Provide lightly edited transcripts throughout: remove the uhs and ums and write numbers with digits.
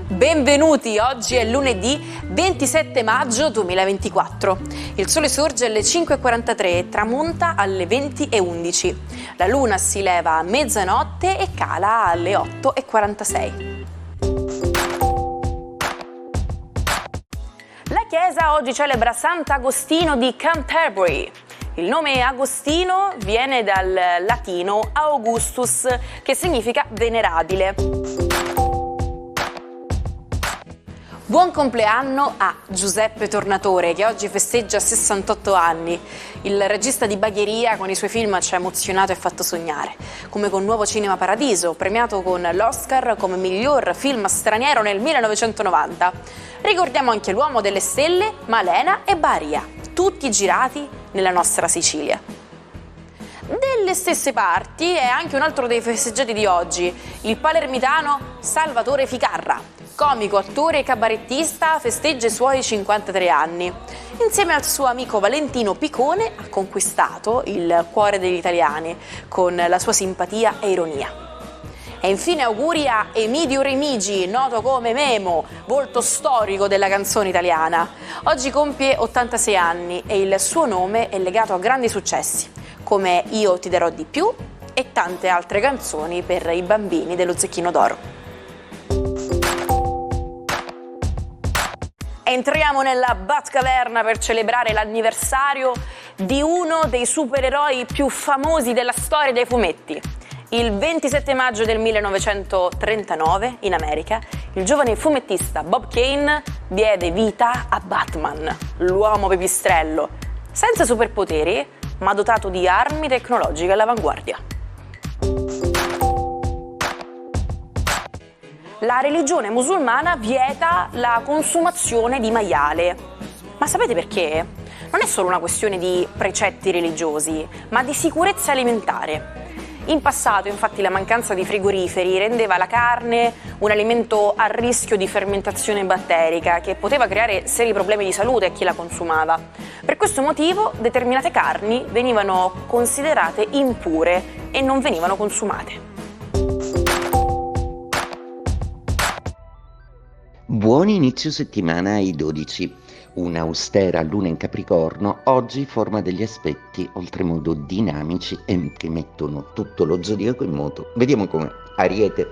Benvenuti, oggi è lunedì 27 maggio 2024. Il sole sorge alle 5:43 e tramonta alle 20:11. La luna si leva a mezzanotte e cala alle 8:46. La chiesa oggi celebra Sant'Agostino di Canterbury. Il nome Agostino viene dal latino Augustus, che significa venerabile. Buon compleanno a Giuseppe Tornatore, che oggi festeggia 68 anni. Il regista di Bagheria con i suoi film ci ha emozionato e fatto sognare, come con Nuovo Cinema Paradiso, premiato con l'Oscar come miglior film straniero nel 1990. Ricordiamo anche L'Uomo delle Stelle, Malena e Baria, tutti girati nella nostra Sicilia. Delle stesse parti è anche un altro dei festeggiati di oggi, il palermitano Salvatore Ficarra. Comico, attore e cabarettista, festeggia i suoi 53 anni. Insieme al suo amico Valentino Picone ha conquistato il cuore degli italiani con la sua simpatia e ironia. E infine auguri a Emidio Remigi, noto come Memo, volto storico della canzone italiana. Oggi compie 86 anni e il suo nome è legato a grandi successi, come Io ti darò di più e tante altre canzoni per i bambini dello Zecchino d'Oro. Entriamo nella Batcaverna per celebrare l'anniversario di uno dei supereroi più famosi della storia dei fumetti. Il 27 maggio del 1939, in America, il giovane fumettista Bob Kane diede vita a Batman, l'uomo pipistrello, senza superpoteri, ma dotato di armi tecnologiche all'avanguardia. La religione musulmana vieta la consumazione di maiale. Ma sapete perché? Non è solo una questione di precetti religiosi, ma di sicurezza alimentare. In passato, infatti, la mancanza di frigoriferi rendeva la carne un alimento a rischio di fermentazione batterica che poteva creare seri problemi di salute a chi la consumava. Per questo motivo, determinate carni venivano considerate impure e non venivano consumate. Buon inizio settimana ai 12. Un'austera luna in Capricorno oggi forma degli aspetti oltremodo dinamici e che mettono tutto lo zodiaco in moto. Vediamo come. Ariete.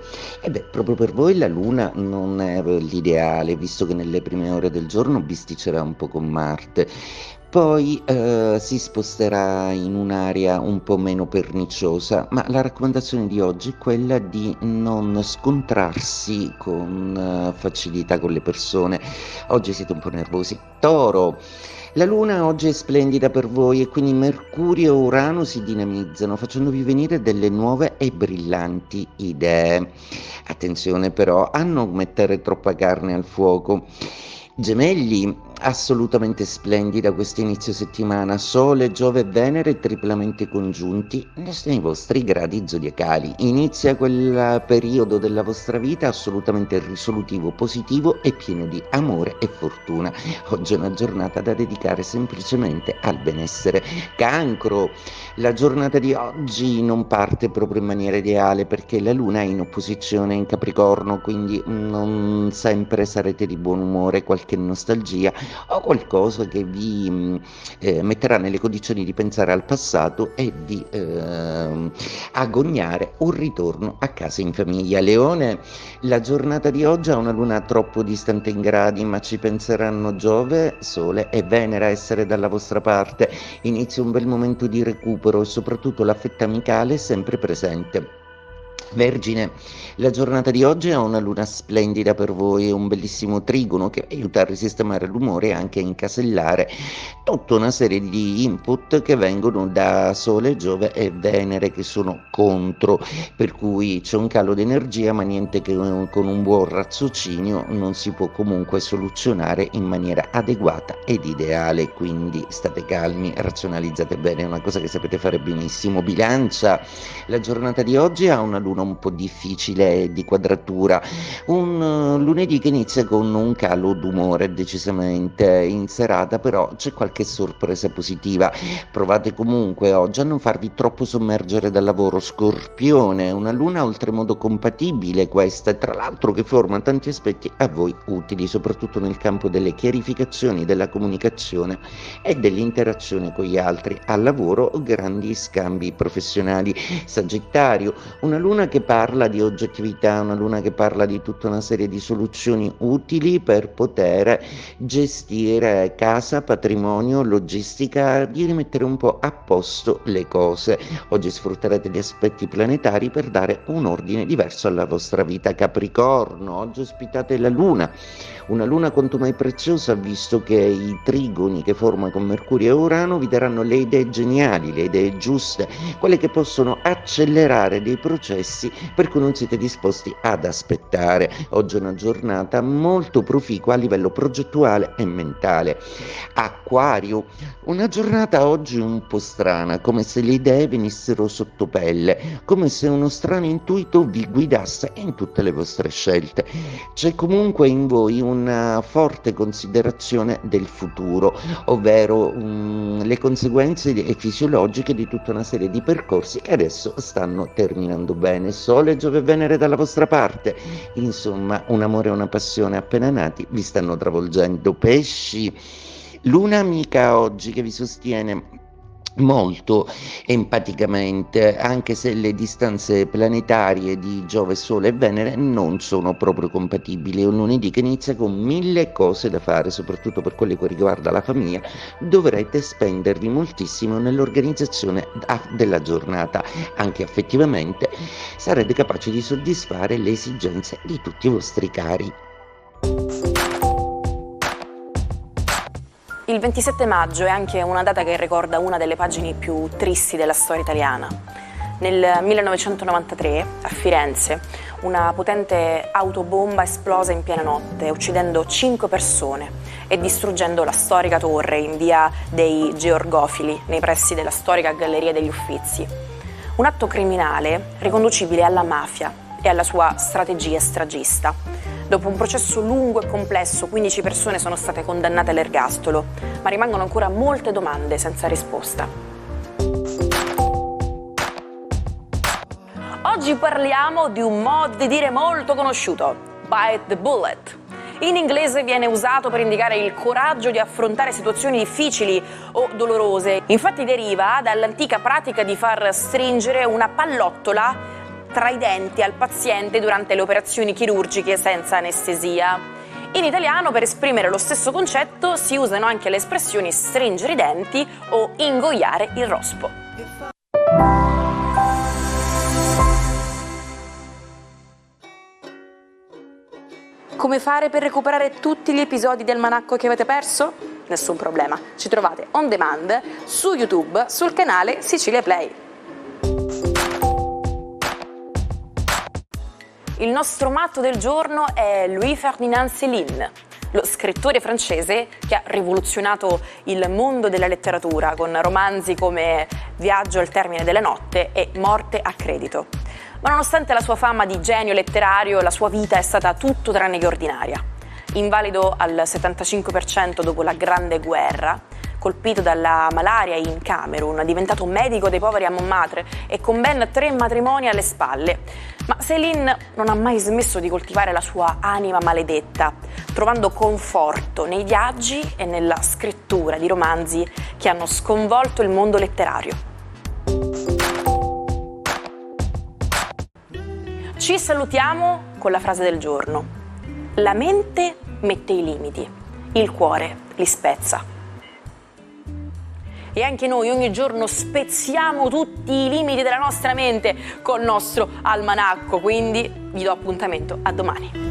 Proprio per voi la luna non è l'ideale, visto che nelle prime ore del giorno bisticcerà un po' con Marte. Poi si sposterà in un'area un po' meno perniciosa, ma la raccomandazione di oggi è quella di non scontrarsi con facilità con le persone. Oggi siete un po' nervosi. Toro. La luna oggi è splendida per voi e quindi Mercurio e Urano si dinamizzano facendovi venire delle nuove e brillanti idee. Attenzione però a non mettere troppa carne al fuoco. Gemelli, assolutamente splendida questo inizio settimana, Sole, Giove e Venere triplamente congiunti nei vostri gradi zodiacali. Inizia quel periodo della vostra vita assolutamente risolutivo, positivo e pieno di amore e fortuna. Oggi è una giornata da dedicare semplicemente al benessere. Cancro, la giornata di oggi non parte proprio in maniera ideale perché la luna è in opposizione in Capricorno, quindi non sempre sarete di buon umore, qualche nostalgia o qualcosa che vi metterà nelle condizioni di pensare al passato e di agognare un ritorno a casa in famiglia. Leone, la giornata di oggi ha una luna troppo distante in gradi, ma ci penseranno Giove, Sole e Venere a essere dalla vostra parte. Inizia un bel momento di recupero e soprattutto l'affetto amicale è sempre presente. Vergine, la giornata di oggi ha una luna splendida per voi e un bellissimo trigono che aiuta a risistemare l'umore e anche a incasellare tutta una serie di input che vengono da Sole, Giove e Venere che sono contro, per cui c'è un calo di energia, ma niente che con un buon raziocinio non si può comunque soluzionare in maniera adeguata ed ideale, quindi state calmi, razionalizzate bene, è una cosa che sapete fare benissimo. Bilancia, la giornata di oggi ha una luna luna un po' difficile di quadratura, un lunedì che inizia con un calo d'umore decisamente in serata, però c'è qualche sorpresa positiva. Provate comunque oggi a non farvi troppo sommergere dal lavoro. Scorpione, una luna oltremodo compatibile questa, e tra l'altro che forma tanti aspetti a voi utili, soprattutto nel campo delle chiarificazioni, della comunicazione e dell'interazione con gli altri. Al lavoro grandi scambi professionali. Sagittario, una luna che parla di oggettività, una luna che parla di tutta una serie di soluzioni utili per poter gestire casa, patrimonio, logistica, di rimettere un po' a posto le cose. Oggi sfrutterete gli aspetti planetari per dare un ordine diverso alla vostra vita. Capricorno, oggi ospitate la luna, una luna quanto mai preziosa, visto che i trigoni che forma con Mercurio e Urano vi daranno le idee geniali, le idee giuste, quelle che possono accelerare dei processi per cui non siete disposti ad aspettare. Oggi è una giornata molto proficua a livello progettuale e mentale. Acquario, una giornata oggi un po' strana, come se le idee venissero sotto pelle, come se uno strano intuito vi guidasse in tutte le vostre scelte. C'è comunque in voi una forte considerazione del futuro, ovvero le conseguenze fisiologiche di tutta una serie di percorsi che adesso stanno terminando bene. Sole, Giove e Venere dalla vostra parte, insomma un amore e una passione appena nati vi stanno travolgendo. Pesci, luna amica oggi che vi sostiene molto empaticamente, anche se le distanze planetarie di Giove, Sole e Venere non sono proprio compatibili. È un lunedì che inizia con 1000 cose da fare, soprattutto per quello che riguarda la famiglia. Dovrete spendervi moltissimo nell'organizzazione della giornata. Anche affettivamente sarete capaci di soddisfare le esigenze di tutti i vostri cari. Il 27 maggio è anche una data che ricorda una delle pagine più tristi della storia italiana. Nel 1993, a Firenze, una potente autobomba esplosa in piena notte, uccidendo 5 persone e distruggendo la storica torre in via dei Georgofili, nei pressi della storica Galleria degli Uffizi. Un atto criminale riconducibile alla mafia e alla sua strategia stragista. Dopo un processo lungo e complesso, 15 persone sono state condannate all'ergastolo, ma rimangono ancora molte domande senza risposta. Oggi parliamo di un modo di dire molto conosciuto, bite the bullet. In inglese viene usato per indicare il coraggio di affrontare situazioni difficili o dolorose. Infatti deriva dall'antica pratica di far stringere una pallottola tra i denti al paziente durante le operazioni chirurgiche senza anestesia. In italiano, per esprimere lo stesso concetto, si usano anche le espressioni stringere i denti o ingoiare il rospo. Come fare per recuperare tutti gli episodi del Almanacco che avete perso? Nessun problema, ci trovate on demand su YouTube sul canale Sicilia Play. Il nostro matto del giorno è Louis-Ferdinand Céline, lo scrittore francese che ha rivoluzionato il mondo della letteratura con romanzi come Viaggio al termine della notte e Morte a credito. Ma nonostante la sua fama di genio letterario, la sua vita è stata tutto tranne che ordinaria. Invalido al 75% dopo la Grande Guerra, colpito dalla malaria in Camerun, diventato medico dei poveri a Montmartre e con ben 3 matrimoni alle spalle. Ma Céline non ha mai smesso di coltivare la sua anima maledetta, trovando conforto nei viaggi e nella scrittura di romanzi che hanno sconvolto il mondo letterario. Ci salutiamo con la frase del giorno. La mente mette i limiti, il cuore li spezza. E anche noi ogni giorno spezziamo tutti i limiti della nostra mente col nostro almanacco, quindi vi do appuntamento a domani.